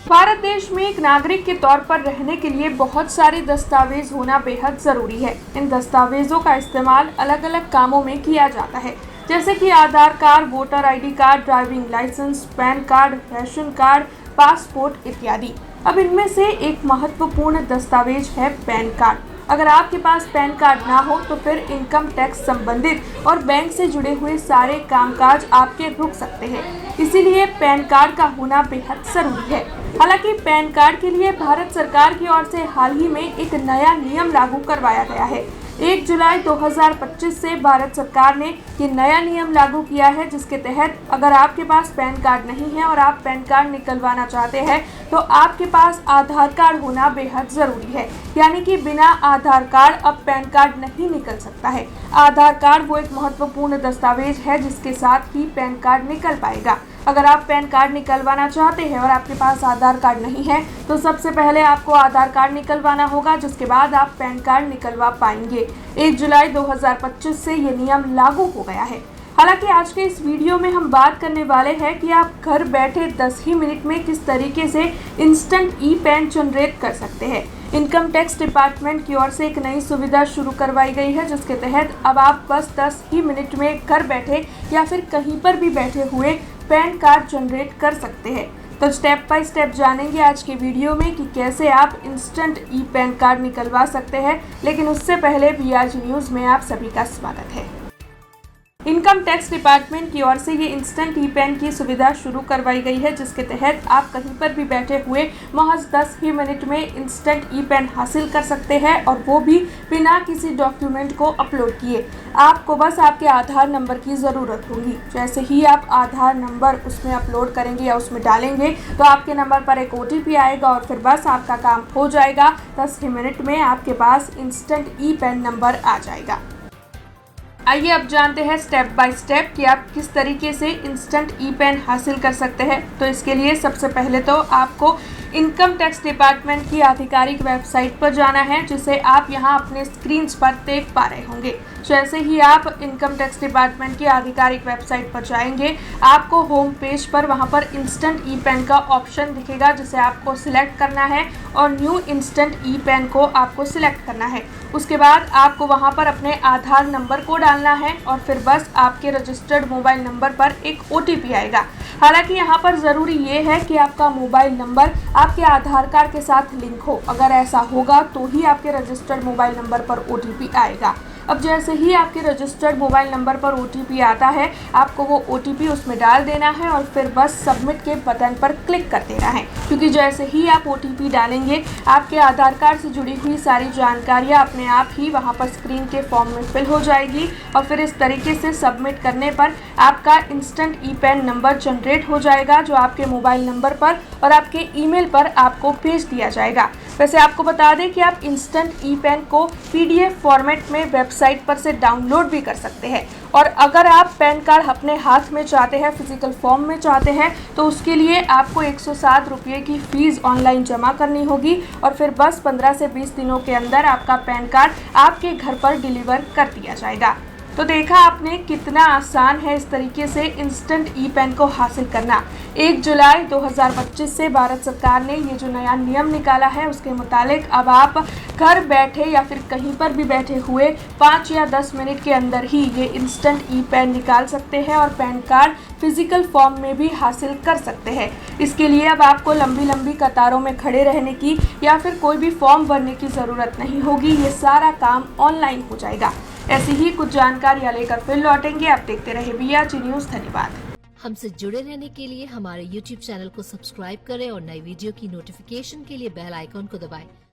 भारत देश में एक नागरिक के तौर पर रहने के लिए बहुत सारे दस्तावेज होना बेहद जरूरी है। इन दस्तावेजों का इस्तेमाल अलग अलग कामों में किया जाता है, जैसे कि Aadhaar card, voter ID card, driving licence, PAN card, ration card, passport इत्यादि। अब इनमें से एक महत्वपूर्ण दस्तावेज है पैन कार्ड। अगर आपके पास पैन कार्ड ना हो तो फिर इनकम टैक्स संबंधित और बैंक से जुड़े हुए सारे कामकाज आपके रुक सकते हैं। इसीलिए पैन कार्ड का होना बेहद जरूरी है। हालांकि पैन कार्ड के लिए भारत सरकार की ओर से हाल ही में एक नया नियम लागू करवाया गया है। 1 जुलाई 2025 से भारत सरकार ने ये नया नियम लागू किया है, जिसके तहत अगर आपके पास पैन कार्ड नहीं है और आप पैन कार्ड निकलवाना चाहते हैं तो आपके पास आधार कार्ड होना बेहद जरूरी है। यानी कि बिना आधार कार्ड अब पैन कार्ड नहीं निकल सकता है। आधार कार्ड वो एक महत्वपूर्ण दस्तावेज है जिसके साथ ही पैन कार्ड निकल पाएगा। अगर आप पैन कार्ड निकलवाना चाहते हैं और आपके पास आधार कार्ड नहीं है तो सबसे पहले आपको आधार कार्ड निकलवाना होगा, जिसके बाद आप पैन कार्ड निकलवा पाएंगे। 1 जुलाई 2025 से ये नियम लागू हो गया है। हालांकि आज के इस वीडियो में हम बात करने वाले हैं कि आप घर बैठे 10 ही मिनट में किस तरीके से इंस्टेंट ई पैन जनरेट कर सकते हैं। इनकम टैक्स डिपार्टमेंट की ओर से एक नई सुविधा शुरू करवाई गई है, जिसके तहत अब आप बस 10 ही मिनट में घर बैठे या फिर कहीं पर भी बैठे हुए पैन कार्ड जनरेट कर सकते हैं। तो स्टेप बाय स्टेप जानेंगे आज के वीडियो में कि कैसे आप इंस्टेंट ई पैन कार्ड निकलवा सकते हैं। लेकिन उससे पहले BRG न्यूज़ में आप सभी का स्वागत है। इनकम टैक्स डिपार्टमेंट की ओर से ये इंस्टेंट ई पैन की सुविधा शुरू करवाई गई है, जिसके तहत आप कहीं पर भी बैठे हुए महज 10 ही मिनट में इंस्टेंट ई पैन हासिल कर सकते हैं, और वो भी बिना किसी डॉक्यूमेंट को अपलोड किए। आपको बस आपके आधार नंबर की ज़रूरत होगी। जैसे ही आप आधार नंबर उसमें अपलोड करेंगे या उसमें डालेंगे तो आपके नंबर पर एक OTP आएगा और फिर बस आपका काम हो जाएगा। 10 ही मिनट में आपके पास इंस्टेंट ई पैन नंबर आ जाएगा। आइए अब जानते हैं स्टेप बाय स्टेप कि आप किस तरीके से इंस्टेंट ई पैन हासिल कर सकते हैं। तो इसके लिए सबसे पहले तो आपको इनकम टैक्स डिपार्टमेंट की आधिकारिक वेबसाइट पर जाना है, जिसे आप यहां अपने स्क्रीन पर देख पा रहे होंगे। जैसे ही आप इनकम टैक्स डिपार्टमेंट की आधिकारिक वेबसाइट पर जाएंगे, आपको होम पेज पर वहां पर इंस्टेंट ई पैन का ऑप्शन दिखेगा, जिसे आपको सिलेक्ट करना है और न्यू इंस्टेंट ई पैन को आपको सिलेक्ट करना है। उसके बाद आपको वहां पर अपने आधार नंबर को डालना है और फिर बस आपके रजिस्टर्ड मोबाइल नंबर पर एक OTP आएगा। हालांकि यहाँ पर ज़रूरी ये है कि आपका मोबाइल नंबर आपके आधार कार्ड के साथ लिंक हो। अगर ऐसा होगा तो ही आपके रजिस्टर्ड मोबाइल नंबर पर OTP आएगा। अब जैसे ही आपके रजिस्टर्ड मोबाइल नंबर पर OTP आता है, आपको वो OTP उसमें डाल देना है और फिर बस सबमिट के बटन पर क्लिक कर देना है। क्योंकि जैसे ही आप OTP डालेंगे, आपके आधार कार्ड से जुड़ी हुई सारी जानकारियाँ अपने आप ही वहाँ पर स्क्रीन के फॉर्म में फिल हो जाएगी और फिर इस तरीके से सबमिट करने पर आपका instant e PAN number generate हो जाएगा, जो आपके मोबाइल नंबर पर और आपके ईमेल पर आपको भेज दिया जाएगा। वैसे आपको बता दें कि आप इंस्टेंट ई पैन को PDF फॉर्मेट में वेबसाइट पर से डाउनलोड भी कर सकते हैं। और अगर आप पैन कार्ड अपने हाथ में चाहते हैं, फिजिकल फॉर्म में चाहते हैं, तो उसके लिए आपको 107 रुपये की फ़ीस ऑनलाइन जमा करनी होगी और फिर बस 15 से 20 दिनों के अंदर आपका पैन कार्ड आपके घर पर डिलीवर कर दिया जाएगा। तो देखा आपने कितना आसान है इस तरीके से इंस्टेंट ई पैन को हासिल करना। 1 जुलाई 2025 से भारत सरकार ने ये जो नया नियम निकाला है, उसके मुताबिक अब आप घर बैठे या फिर कहीं पर भी बैठे हुए 5 या 10 मिनट के अंदर ही ये इंस्टेंट ई पैन निकाल सकते हैं और पैन कार्ड फिजिकल फॉर्म में भी हासिल कर सकते हैं। इसके लिए अब आपको लंबी लंबी कतारों में खड़े रहने की या फिर कोई भी फॉर्म भरने की ज़रूरत नहीं होगी। ये सारा काम ऑनलाइन हो जाएगा। ऐसी ही कुछ जानकारियाँ लेकर फिर लौटेंगे। आप देखते रहे BRG न्यूज़। धन्यवाद। हमसे जुड़े रहने के लिए हमारे YouTube चैनल को सब्सक्राइब करें और नई वीडियो की नोटिफिकेशन के लिए बेल आइकॉन को दबाएं।